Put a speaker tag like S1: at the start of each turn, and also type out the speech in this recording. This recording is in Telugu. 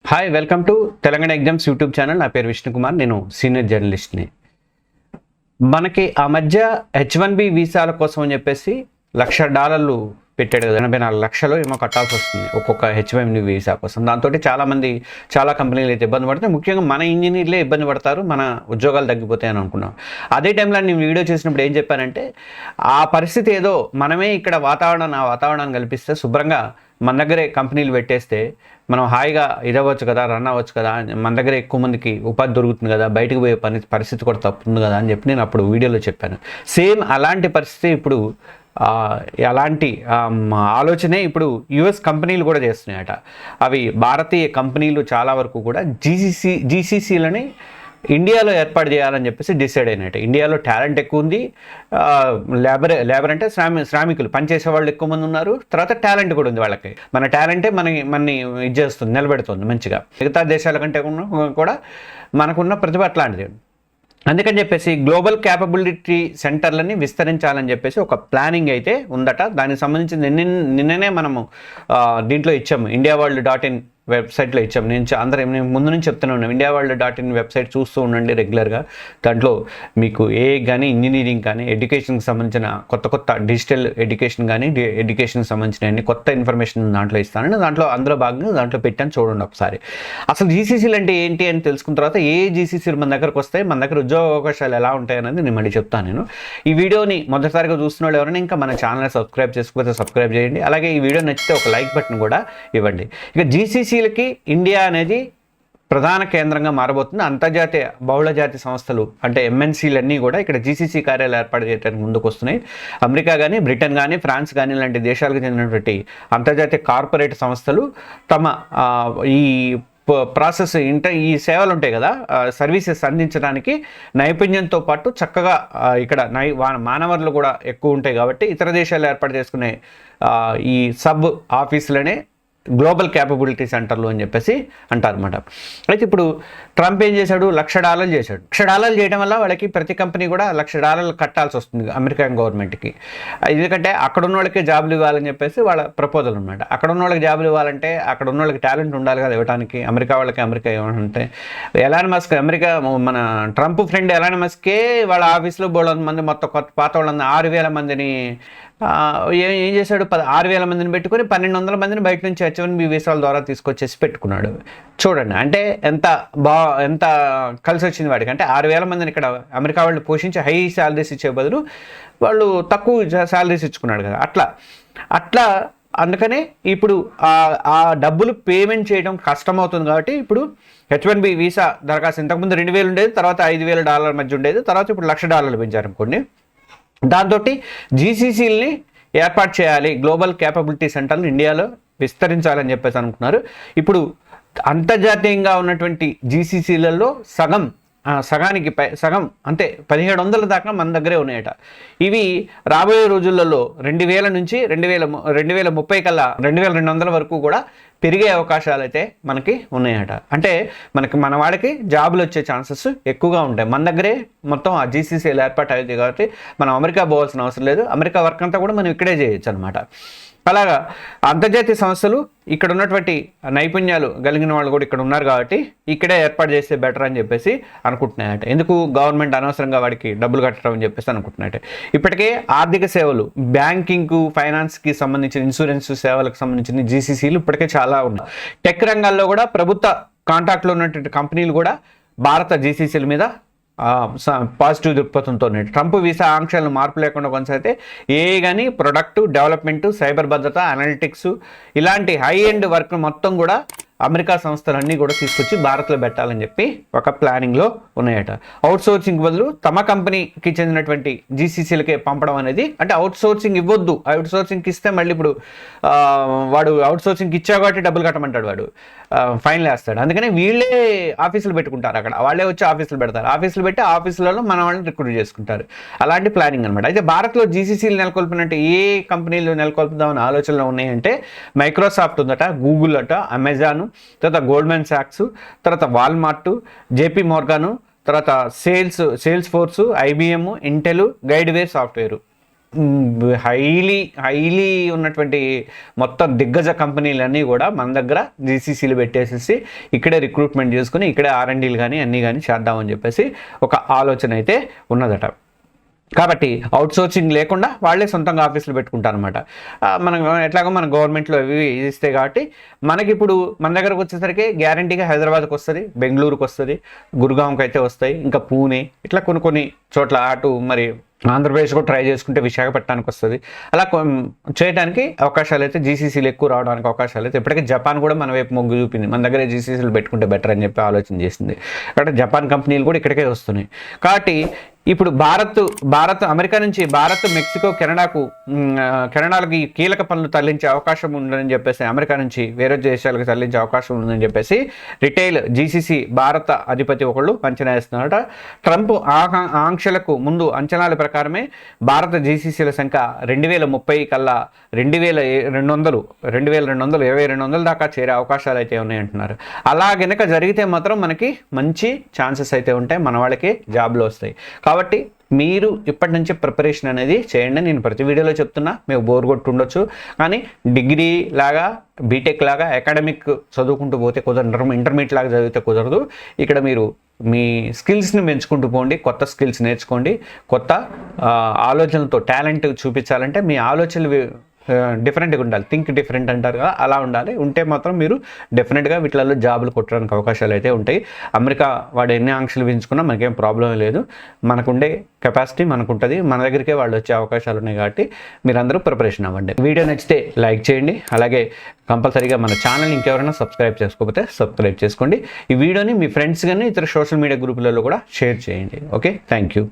S1: Hi welcome to Telangana exams YouTube channel. నా పేరు విష్ణుకుమార్, నేను సీనియర్ జర్నలిస్ట్ని. మనకి ఆ మధ్య H1B వీసాల కోసం అని చెప్పేసి $1,00,000 పెట్టాడు కదా, 84 లక్షలు ఏమో కట్టాల్సి వస్తుంది ఒక్కొక్క H1B వీసా కోసం. దాంతో చాలామంది చాలా కంపెనీలు అయితే ఇబ్బంది పడతాయి, ముఖ్యంగా మన ఇంజనీర్లే ఇబ్బంది పడతారు, మన ఉద్యోగాలు తగ్గిపోతాయని అనుకున్నాం. అదే టైంలో నేను వీడియో చేసినప్పుడు ఏం చెప్పానంటే, ఆ పరిస్థితి ఏదో మనమే ఇక్కడ వాతావరణాన్ని కల్పిస్తే శుభ్రంగా మన దగ్గరే కంపెనీలు పెట్టేస్తే మనం హాయిగా ఇదవ్వచ్చు కదా, రన్ అవ్వచ్చు కదా, మన దగ్గర ఎక్కువ మందికి ఉపాధి దొరుకుతుంది కదా, బయటకు పోయే పరిస్థితి కూడా తప్పుతుంది కదా అని చెప్పి నేను అప్పుడు వీడియోలో చెప్పాను. సేమ్ అలాంటి పరిస్థితి ఇప్పుడు అలాంటి ఆలోచనే ఇప్పుడు యుఎస్ కంపెనీలు కూడా చేస్తున్నాయట. అవి భారతీయ కంపెనీలు చాలా వరకు కూడా జీసీసీలని ఇండియాలో ఏర్పాటు చేయాలని చెప్పేసి డిసైడ్ అయినట్టు. ఇండియాలో టాలెంట్ ఎక్కువ ఉంది, లేబర్ అంటే శ్రామికులు పనిచేసే వాళ్ళు ఎక్కువ మంది ఉన్నారు, తర్వాత టాలెంట్ కూడా ఉంది వాళ్ళకి. మన టాలెంటే మనని ఇది చేస్తుంది, నిలబెడుతుంది మంచిగా. మిగతా దేశాల కంటే కూడా మనకున్న ప్రతిభ అట్లాంటిది. అందుకని చెప్పేసి గ్లోబల్ క్యాపబిలిటీ సెంటర్లని విస్తరించాలని చెప్పేసి ఒక ప్లానింగ్ అయితే ఉందట. దానికి సంబంధించి నిన్ననే మనము దీంట్లో ఇచ్చాము, IndiaWorld.in వెబ్సైట్లో ఇచ్చాము. నేను ముందు నుంచి చెప్తూనే ఉన్నాను, IndiaWorld.in వెబ్సైట్ చూస్తూ ఉండండి రెగ్యులర్గా. దాంట్లో మీకు కానీ ఇంజనీరింగ్ కానీ ఎడ్యుకేషన్కి సంబంధించిన కొత్త డిజిటల్ ఎడ్యుకేషన్ కానీ ఎడ్యుకేషన్కి సంబంధించిన అన్ని కొత్త ఇన్ఫర్మేషన్ దాంట్లో ఇస్తానని అందులో భాగంగా దాంట్లో పెట్టాను, చూడండి ఒకసారి. అసలు జీసీసీలు అంటే ఏంటి అని తెలుసుకున్న తర్వాత ఏ జీసీసీలు మన దగ్గరకు వస్తాయి, మన దగ్గర ఉద్యోగ అవకాశాలు ఎలా ఉంటాయి అనేది నేను మళ్ళీ చెప్తాను. నేను ఈ వీడియోని మొదటిసారిగా చూస్తున్న వాళ్ళు ఎవరైనా ఇంకా మన ఛానల్ సబ్స్క్రైబ్ చేసుకోకపోతే సబ్స్క్రైబ్ చేయండి. అలాగే ఈ వీడియో నచ్చితే ఒక లైక్ బటన్ కూడా ఇవ్వండి. ఇక జీసీసీలకి ఇండియా అనేది ప్రధాన కేంద్రంగా మారబోతుంది. అంతర్జాతీయ బహుళజాతి సంస్థలు అంటే MNCలన్నీ కూడా ఇక్కడ జీసీసీ కార్యాలయాలు ఏర్పాటు చేయడానికి ముందుకు వస్తున్నాయి. అమెరికా కానీ, బ్రిటన్ కానీ, ఫ్రాన్స్ కానీ లాంటి దేశాలకు చెందినటువంటి అంతర్జాతీయ కార్పొరేట్ సంస్థలు తమ ఈ ప్రాసెస్ ఈ సేవలు ఉంటాయి కదా, సర్వీసెస్ అందించడానికి నైపుణ్యంతో పాటు చక్కగా ఇక్కడ మానవరులు కూడా ఎక్కువ ఉంటాయి కాబట్టి ఇతర దేశాలు ఏర్పాటు చేసుకునే ఈ సబ్ ఆఫీసులనే గ్లోబల్ క్యాపబిలిటీ సెంటర్లు అని చెప్పేసి అంటారన్నమాట. అయితే ఇప్పుడు ట్రంప్ ఏం చేశాడు, $1,00,000 చేశాడు. $1,00,000 చేయడం వల్ల వాళ్ళకి ప్రతి కంపెనీ కూడా $1,00,000 కట్టాల్సి వస్తుంది అమెరికన్ గవర్నమెంట్కి. ఎందుకంటే అక్కడ ఉన్న వాళ్ళకి జాబులు ఇవ్వాలని చెప్పేసి వాళ్ళ ప్రపోజల్ అనమాట. అక్కడ ఉన్న వాళ్ళకి జాబులు ఇవ్వాలంటే అక్కడ ఉన్న వాళ్ళకి టాలెంట్ ఉండాలి కదా ఇవ్వడానికి. అమెరికా ఇవ్వాలంటే ఎలాన్ మస్క్, మన ట్రంప్ ఫ్రెండ్ ఎలాన్ మస్కే వాళ్ళ ఆఫీస్లో బోళ్ళ మంది మొత్తం పాత వాళ్ళందరూ 6,000 మందిని ఏం చేశాడు, 6,000 మందిని పెట్టుకొని 1,200 మందిని బయట నుంచి H1B వీసాల ద్వారా తీసుకొచ్చేసి పెట్టుకున్నాడు. చూడండి అంటే ఎంత కలిసి వచ్చింది వాడికి. అంటే 6,000 మందిని ఇక్కడ అమెరికా వాళ్ళు పోషించి హై శాలరీస్ ఇచ్చే బదులు వాళ్ళు తక్కువ శాలరీస్ ఇచ్చుకున్నాడు కదా. అట్లా అందుకనే ఇప్పుడు ఆ డబ్బులు పేమెంట్ చేయడం కష్టమవుతుంది. కాబట్టి ఇప్పుడు H1B వీసా దరఖాస్తు ఇంతకుముందు 2,000 ఉండేది, తర్వాత $5,000 మధ్య ఉండేది, తర్వాత ఇప్పుడు $1,00,000 పెంచారు అనుకోండి. దాంతో జీసీసీలని ఏర్పాటు చేయాలి, గ్లోబల్ క్యాపబిలిటీ సెంటర్లు ఇండియాలో విస్తరించాలని చెప్పేసి అనుకున్నారు. ఇప్పుడు అంతర్జాతీయంగా ఉన్నటువంటి జీసీసీలలో సగం అంటే 1,700 దాకా మన దగ్గరే ఉన్నాయట. ఇవి రాబోయే రోజులలో 2,000 నుంచి 2030 కల్లా 2,200 వరకు కూడా పెరిగే అవకాశాలు అయితే మనకి ఉన్నాయట. అంటే మన వాడికి జాబులు వచ్చే ఛాన్సెస్ ఎక్కువగా ఉంటాయి. మన దగ్గరే మొత్తం ఆ జీసీసీలు ఏర్పాటు అవుతాయి కాబట్టి మనం అమెరికా పోవాల్సిన అవసరం లేదు. అమెరికా వర్క్ అంతా కూడా మనం ఇక్కడే చేయొచ్చు అనమాట. అలాగా అంతర్జాతీయ సంస్థలు ఇక్కడ ఉన్నటువంటి నైపుణ్యాలు కలిగిన వాళ్ళు కూడా ఇక్కడ ఉన్నారు కాబట్టి ఇక్కడే ఏర్పాటు చేస్తే బెటర్ అని చెప్పేసి అనుకుంటున్నాయట. ఎందుకు గవర్నమెంట్ అనవసరంగా వాడికి డబ్బులు కట్టడం అని చెప్పేసి అనుకుంటున్నాయట. ఇప్పటికే ఆర్థిక సేవలు, బ్యాంకింగ్, ఫైనాన్స్కి సంబంధించిన, ఇన్సూరెన్స్ సేవలకు సంబంధించిన జీసీసీలు ఇప్పటికే చాలా ఉన్నాయి. టెక్ రంగాల్లో కూడా ప్రభుత్వ కాంట్రాక్ట్లో ఉన్నటువంటి కంపెనీలు కూడా భారత జీసీసీల మీద పాజిటివ్ దృక్పథంతో ట్రంప్ వీసా ఆంక్షలను మార్పు లేకుండా కొనసాగితే కానీ ప్రొడక్ట్ డెవలప్మెంట్, సైబర్ భద్రత, అనలిటిక్స్ ఇలాంటి హై ఎండ్ వర్క్ మొత్తం కూడా అమెరికా సంస్థలన్నీ కూడా తీసుకొచ్చి భారత్లో పెట్టాలని చెప్పి ఒక ప్లానింగ్లో ఉన్నాయట. అవుట్సోర్సింగ్ బదులు తమ కంపెనీకి చెందినటువంటి జీసీసీలకే పంపడం అనేది, అంటే అవుట్సోర్సింగ్ ఇవ్వద్దు, అవుట్సోర్సింగ్కి ఇస్తే మళ్ళీ ఇప్పుడు వాడు అవుట్సోర్సింగ్కి ఇచ్చా కాబట్టి డబ్బులు కట్టమంటాడు, వాడు ఫైన్ వేస్తాడు. అందుకని వీళ్ళే ఆఫీసులు పెట్టుకుంటారు, అక్కడ వాళ్ళే వచ్చి ఆఫీసులు పెడతారు, ఆఫీసులు పెట్టి ఆఫీసులలో మన వాళ్ళని రిక్రూట్ చేసుకుంటారు. అలాంటి ప్లానింగ్ అనమాట. అయితే భారత్లో జీసీసీలు నెలకొల్పినట్టు ఏ కంపెనీలు నెలకొల్పుదామని ఆలోచనలు ఉన్నాయంటే మైక్రోసాఫ్ట్ ఉందట, గూగుల్ అట, అమెజాన్, తర్వాత గోల్డ్మెన్ సాక్స్, తర్వాత వాల్మార్ట్, జేపీ మోర్గాను, తర్వాత Salesforce, IBM, Intel, Guidewire software, highly ఉన్నటువంటి మొత్తం దిగ్గజ కంపెనీలన్నీ కూడా మన దగ్గర జీసీసీలు పెట్టేసేసి ఇక్కడే రిక్రూట్మెంట్ చేసుకుని ఇక్కడే R&Dలు కానీ అన్నీ కానీ చేద్దామని చెప్పేసి ఒక ఆలోచన అయితే ఉన్నదట. కాబట్టి అవుట్సోర్సింగ్ లేకుండా వాళ్ళే సొంతంగా ఆఫీసులు పెట్టుకుంటారు అనమాట. మనం ఎట్లాగో మన గవర్నమెంట్లో ఇవి ఇస్తాయి కాబట్టి మనకి ఇప్పుడు మన దగ్గరకు వచ్చేసరికి గ్యారంటీగా హైదరాబాద్కి వస్తుంది, బెంగళూరుకి వస్తుంది, గురుగాంకి అయితే వస్తాయి, ఇంకా పూణే ఇట్లా కొన్ని చోట్ల అటు మరి ఆంధ్రప్రదేశ్ కూడా ట్రై చేసుకుంటే విశాఖపట్నానికి వస్తుంది. అలా చేయడానికి అవకాశాలు అయితే జీసీసీలు ఎక్కువ రావడానికి అవకాశాలు అయితే ఇప్పటికీ జపాన్ కూడా మన వైపు మొగ్గు చూపింది. మన దగ్గర జీసీసీలు పెట్టుకుంటే బెటర్ అని చెప్పి ఆలోచన చేసింది. కాబట్టి జపాన్ కంపెనీలు కూడా ఇక్కడికే వస్తున్నాయి. కాబట్టి ఇప్పుడు భారత్ అమెరికా నుంచి భారత్, మెక్సికో, కెనడాలకి కీలక పనులు తరలించే అవకాశం ఉందని చెప్పేసి అమెరికా నుంచి వేరే దేశాలకు తరలించే అవకాశం ఉందని చెప్పేసి రిటైల్ జీసీసీ భారత అధిపతి ఒకళ్ళు అంచనా వేస్తున్నారట. ట్రంప్ ఆంక్షలకు ముందు అంచనాల ప్రకారమే భారత జీసీసీల సంఖ్య 2030 కల్లా 2200 దాకా చేరే అవకాశాలు అయితే ఉన్నాయంటున్నారు. అలా గనక జరిగితే మాత్రం మనకి మంచి ఛాన్సెస్ అయితే ఉంటాయి, మన వాళ్ళకి జాబ్లు వస్తాయి. కాబట్టి మీరు ఇప్పటి నుంచే ప్రిపరేషన్ అనేది చేయండి. నేను ప్రతి వీడియోలో చెప్తున్నా, మీకు బోర్ కొట్టు ఉండొచ్చు, కానీ డిగ్రీ లాగా బీటెక్ లాగా అకాడమిక్ చదువుకుంటూ పోతే కుదరదు, ఇంటర్మీడియట్ లాగా చదివితే కుదరదు. ఇక్కడ మీరు మీ స్కిల్స్ని పెంచుకుంటూ పోండి, కొత్త స్కిల్స్ నేర్చుకోండి, కొత్త ఆలోచనలతో టాలెంట్ చూపించాలంటే మీ ఆలోచనలు డిఫరెంట్గా ఉండాలి. థింక్ డిఫరెంట్ అంటారు కదా, అలా ఉండాలి. ఉంటే మాత్రం మీరు డెఫినెట్గా వీటిలలో జాబులు కొట్టడానికి అవకాశాలు అయితే ఉంటాయి. అమెరికా వాడు ఎన్ని ఆంక్షలు విధించుకున్నా మనకేం ప్రాబ్లం లేదు. మనకుండే కెపాసిటీ మనకుంటుంది, మన దగ్గరికే వాళ్ళు వచ్చే అవకాశాలు ఉన్నాయి. కాబట్టి మీరందరూ ప్రిపరేషన్ అవ్వండి. వీడియో నచ్చితే లైక్ చేయండి, అలాగే కంపల్సరీగా మన ఛానల్ ఇంకెవరైనా సబ్స్క్రైబ్ చేసుకోకపోతే సబ్స్క్రైబ్ చేసుకోండి. ఈ వీడియోని మీ ఫ్రెండ్స్ కానీ ఇతర సోషల్ మీడియా గ్రూపులలో కూడా షేర్ చేయండి. Okay, thank you.